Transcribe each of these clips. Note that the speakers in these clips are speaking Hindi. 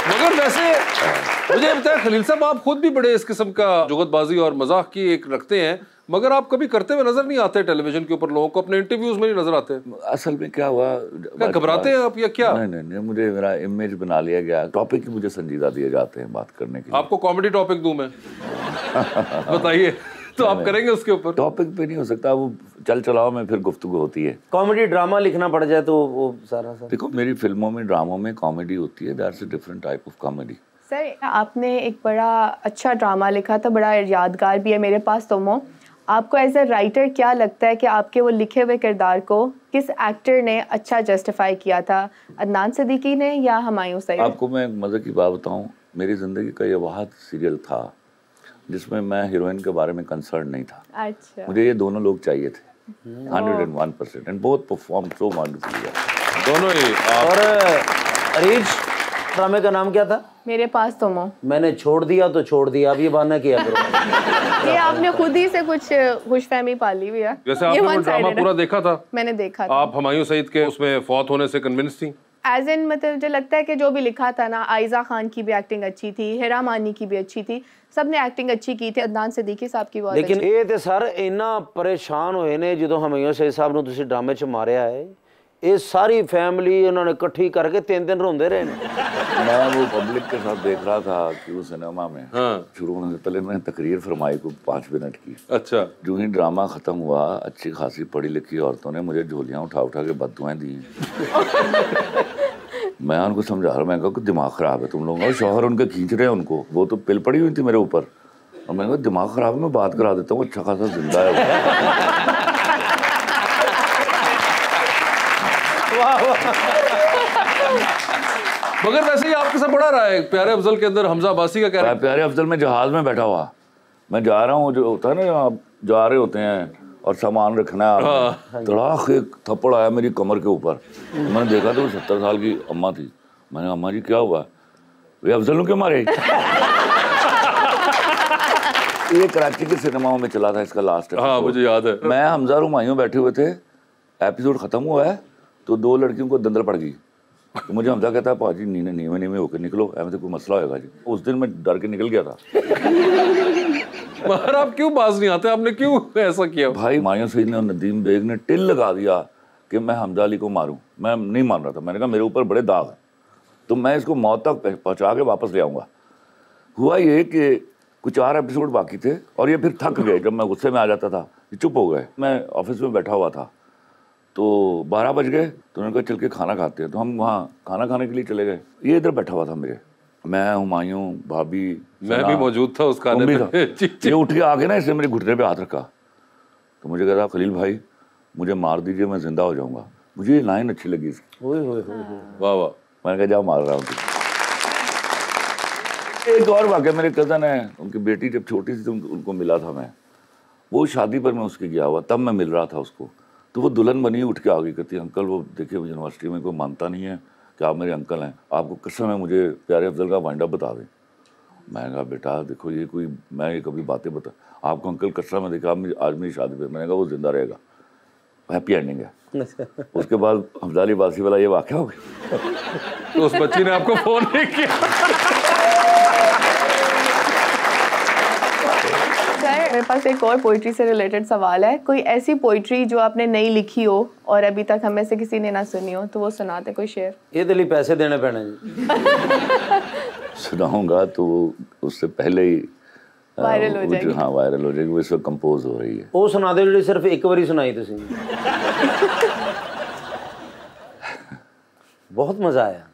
मगर वैसे मुझे बताया खलील साहब, आप खुद भी बड़े इस किस्म का जुगतबाजी और मजाक की एक रखते हैं, मगर आप कभी करते हुए नजर नहीं आते टेलीविजन के ऊपर, लोगों को अपने इंटरव्यूज में नहीं नजर आते। असल में क्या हुआ, क्या घबराते हैं आप या क्या? नहीं, मुझे मेरा इमेज बना लिया गया, टॉपिक मुझे संजीदा दिए जाते हैं बात करने के लिए। आपको कॉमेडी टॉपिक दूं मैं? बताइए तो आप करेंगे उसके ऊपर? टॉपिक पे नहीं हो सकता, वो चल चलाओ में फिर गुफ्तगू होती है। कॉमेडी ड्रामा लिखना पड़ जाए तो वो सारा देखो, मेरी फिल्मों में ड्रामों में कॉमेडी होती है, that's a different type of comedy. Sir, आपने एक बड़ा अच्छा ड्रामा लिखा था, बड़ा यादगार भी है मेरे पास तुम। आपको एज ए राइटर क्या लगता है कि आपके वो लिखे हुए किरदार को किस एक्टर ने अच्छा जस्टिफाई किया था, अदनान सिद्दीकी ने या हुमायूं सईद? आपको मैं एक मज़े की बात बताऊं, मेरी ज़िंदगी का ये वाहिद सीरियल था जिसमें मैं हीरोइन के बारे में कंसर्न नहीं था। अच्छा। मुझे ये दोनों लोग चाहिए थे 101%, and both perform so wonderfully, दोनों ही। और अरीज ड्रामे का नाम क्या था? मेरे पास तुम हो। मैंने छोड़ दिया तो छोड़ दिया, अब ये बहाना किया करो। ये आपने खुद ही से कुछ खुशफहमी पाली हुई है। जैसे आपने वो ड्रामा पूरा देखा था? मैंने देखा था। आप हुमायूं सईद के उसमें फौत होने से कन्विंस थी? एज इन मतलब मुझे लगता है कि जो भी लिखा था ना, आयजा खान की भी एक्टिंग अच्छी थी, हिरा मानी की भी अच्छी थी, सबने एक्टिंग अच्छी की थी, अदनान सिद्दीकी साहब की बहुत। लेकिन ये तो सर इन्ना परेशान हुए ने जो हुमायूं सईद साहब ने तुसी ड्रामे च मारिया है, ये सारी फैमिली उन्होंने इकट्ठी करके 3 दिन रोंदे रहे। मैं वो पब्लिक के साथ देख रहा था कि वो सिनेमा में शुरू होने से पहले मैंने तकरीर फरमाई को 5 मिनट की। अच्छा। जो ही ड्रामा खत्म हुआ, अच्छी खासी पढ़ी लिखी औरतों ने मुझे झोलियां उठा उठा के बददुआएं दी। मैं उनको समझा रहा, मैं कहा दिमाग खराब है तुम लोगों का, शौहर उनके खींच रहे हैं उनको, वो तो पिल पड़ी हुई थी मेरे ऊपर, और मैंने कहा दिमाग खराब है, मैं बात करा देता हूँ, अच्छा खासा जिंदा है। मगर वैसे ही आपके साथ बड़ा रहा है प्यारे अफजल के अंदर हमजा अब्बासी का कैरेक्टर। प्यारे अफजल में जहाज में बैठा हुआ, मैं जा रहा हूँ, जो होता है ना, आप जा रहे होते हैं और सामान रखना है, तड़ाक एक थप्पड़ आया मेरी कमर के ऊपर। मैंने देखा तो 70 साल की अम्मा थी। मैंने अम्मा जी क्या हुआ? वे अफजल ने क्यों मारे? ये कराची के सिनेमाओं में चला था इसका लास्ट। हाँ मुझे याद है। मैं हमजा और हुमायूं बैठे हुए थे, एपिसोड खत्म हुआ है तो 2 लड़कियों को दंदल पड़ गई, तो मुझे हमजा कहता है पाजी नीवे होकर निकलो, ऐसे तो कोई मसला होगा जी। उस दिन मैं डर के निकल गया था। मगर आप क्यों बाज नहीं आते, आपने क्यों ऐसा किया? भाई हुमायूं सईद ने और नदीम बेग ने टिल लगा दिया कि मैं हमजा अली को मारूं। मैं नहीं मान रहा था, मैंने कहा मेरे ऊपर बड़े दाग हैं, तो मैं इसको मौत तक पहुँचा के वापस ले आऊँगा। हुआ ये कि कुछ 4 एपिसोड बाकी थे और ये फिर थक गए। जब मैं गुस्से में आ जाता था ये चुप हो गए। मैं ऑफिस में बैठा हुआ था तो 12 बज गए, तो उन्होंने कहा चल के खाना खाते हैं, तो हम वहाँ खाना खाने के लिए चले गए। ये इधर बैठा हुआ था मेरे, मैं हुमायूं, भाभी, मैं भी मौजूद था उस खाने में। ये उठ के आके ना इसने मेरे घुटने पे हाथ रखा, तो मुझे कहता खलील भाई मुझे मार दीजिए, मैं जिंदा हो जाऊँगा। मुझे ये लाइन अच्छी लगी इसकी। वाह वाह। मैंने कहा जाओ मार रहा हूँ। एक और वाक़या, मेरे कज़न है, उनकी बेटी जब छोटी थी तो उनको मिला था मैं, वो शादी पर मैं उसकी गया हुआ, तब मैं मिल रहा था उसको, तो वो दुल्हन बनी उठ के आ गई, कहती अंकल वो देखिए यूनिवर्सिटी में कोई मानता नहीं है कि आप मेरे अंकल हैं, आपको कसम है मुझे प्यारे अफजल का वाइंड अप बता दें। मैंने कहा बेटा देखो ये कोई, मैं ये कभी बातें बता, आपको अंकल कसम है, देखा आप आज मेरी शादी पर, मैंने कहा वो जिंदा रहेगा, हैप्पी एंडिंग है। उसके बाद हमजाली बासी वाला ये वाक़या हो गया। तो उस बच्ची ने आपको फोन नहीं किया? मेरे पास एक और पोइट्री से रिलेटेड सवाल है। कोई ऐसी पोइट्री जो आपने नई लिखी हो और अभी तक हमें से किसी ने ना सुनी हो, तो वो सुनाते कोई शेर। ये दिली पैसे देने पैने जी। सुनाऊंगा तो उससे पहले ही वायरल हो जाएगी। हाँ वायरल हो जाएगी, वो इस वक्त कंपोज हो रही है। वो सुना दे जो सिर्फ एक बारी सुनाई तुसी। बहुत मजा आया।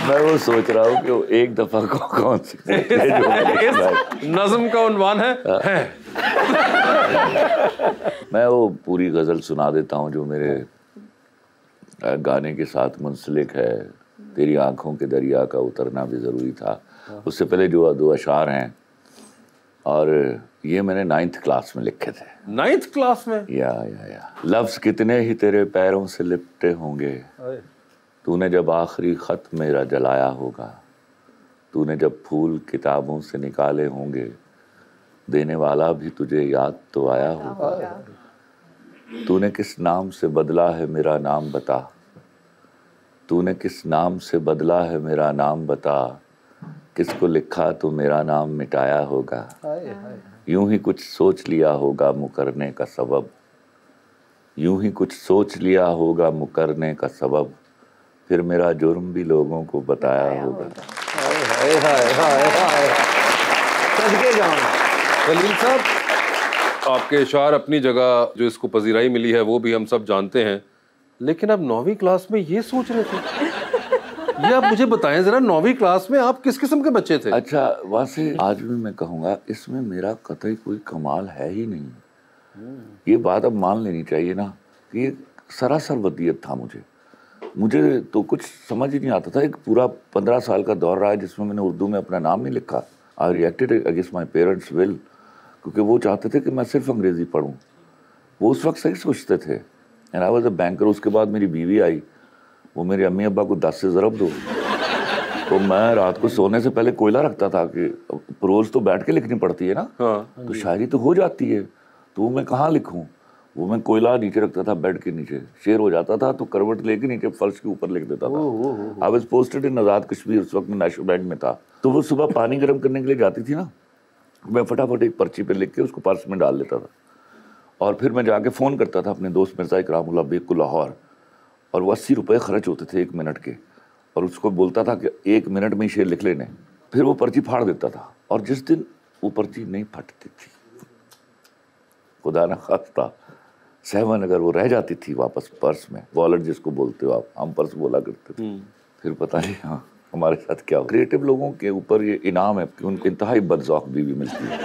मैं वो सोच रहा हूँ कि वो एक दफा को कौन सी नज़्म का उन्वान है। मैं वो पूरी गजल सुना देता हूँ जो मेरे गाने के साथ मुंसलिक है। तेरी आंखों के दरिया का उतरना भी ज़रूरी था। उससे पहले जो 2 अशार हैं, और ये मैंने 9th क्लास में लिखे थे। 9th क्लास में? या लफ्ज़ कितने ही तेरे पैरों से लिपटे होंगे, तूने जब आखिरी ख़त मेरा जलाया होगा, तूने जब फूल किताबों से निकाले होंगे, देने वाला भी तुझे याद तो आया होगा। तूने किस नाम से बदला है मेरा नाम बता, तूने किस नाम से बदला है मेरा नाम बता, किसको लिखा तो मेरा नाम मिटाया होगा, यूं ही कुछ सोच लिया होगा मुकरने का सबब, यूं ही कुछ सोच लिया होगा मुकरने का सबब, फिर मेरा जुर्म भी लोगों को बताया होगा। खलील साहब, आपके इशार अपनी जगह, जो इसको पजीराई मिली है वो भी हम सब जानते हैं, लेकिन अब 9वीं क्लास में ये सोच रहे थे? ये आप मुझे बताएं जरा, 9वीं क्लास में आप किस किस्म के बच्चे थे? अच्छा, वैसे आज भी मैं कहूँगा इसमें मेरा कतई कोई कमाल है ही नहीं। ये बात अब मान लेनी चाहिए ना कि ये सरासर वदियत था। मुझे तो कुछ समझ ही नहीं आता था। एक पूरा 15 साल का दौर रहा है जिसमें मैंने उर्दू में अपना नाम नहीं लिखा। आई reacted against my parents will, क्योंकि वो चाहते थे कि मैं सिर्फ अंग्रेज़ी पढ़ूँ। वो उस वक्त सही सोचते थे। And I was a banker. उसके बाद मेरी बीवी आई, वो मेरे अम्मी अब्बा को 10 से ज़रब दो। तो मैं रात को सोने से पहले कोयला रखता था कि रोज़ तो बैठ के लिखनी पड़ती है ना, तो शायरी तो हो जाती है, तो मैं कहाँ लिखूँ। वो मैं कोयला नीचे रखता था बेड के नीचे, शेर हो जाता था तो करवट लेके नीचे फर्श के ऊपर लिख देता था। I was posted in Azad Kashmir, उस वक्त मैं नेशनल बैंक में था। तो वो सुबह पानी गर्म करने के लिए जाती थी ना, मैं फटाफट एक पर्ची पे लिख के उसको पर्स में डाल देता था, और फिर मैं जाके फ़ोन करता था अपने दोस्त मिर्ज़ा इकरामुल्लाह बेग को लाहौर, और वो 80 रुपये खर्च होते थे 1 मिनट के, और उसको बोलता था कि 1 मिनट में ही शेर लिख लेने। फिर वो पर्ची फाड़ देता था, और जिस दिन वो पर्ची नहीं फटती थी, खुदा न खास्ता 7 अगर वो रह जाती थी वापस पर्स में, वॉलेट जिसको बोलते हो आप, हम पर्स बोला करते थे, फिर पता नहीं हाँ हमारे साथ क्या हो। क्रिएटिव लोगों के ऊपर ये इनाम है कि उनको इंतहाई बदज़ौक़ बीवी मिलती है।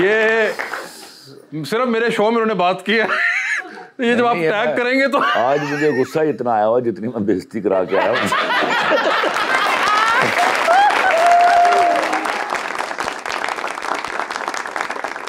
ये सिर्फ मेरे शो में उन्होंने बात की है। ये जब आप टैग करेंगे तो आज मुझे गुस्सा इतना आया हुआ जितनी मैं बेइज्जती करा के आया हूँ।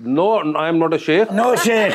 No, I am not a Sheikh. No Sheikh,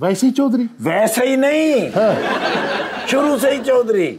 वैसे चौधरी। वैसे ही नहीं, शुरू से ही चौधरी।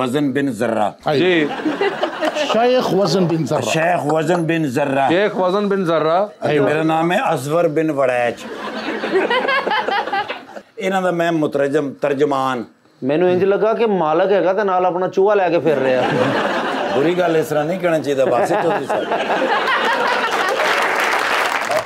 वजन बिन जर्रा। जी, शेख वजन बिन जर्रा। शेख वजन बिन जर्रा। शेख वजन बिन जर्रा। मेरा नाम है असवर बिन वड़ैच। इन्हों का मैं मुतरजम तर्जमान। मैनू इंज लगा कि मालक हैगा ते नाल अपना चूहा लैके फिर रहा है। बुरी गल इस तरह नहीं कहना चाहिए वासे चौधरी साहब।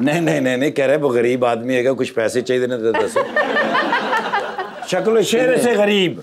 नहीं कह रहे वो गरीब आदमी है, कुछ पैसे चाहिए ना तो दसो। शक्ल शेर से गरीब।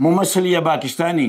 मुमस्सिल या पाकिस्तानी।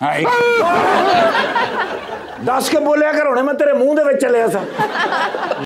हाँ दस के बोलिया कर, मैं तेरे मुंह दे विच चलिया सा।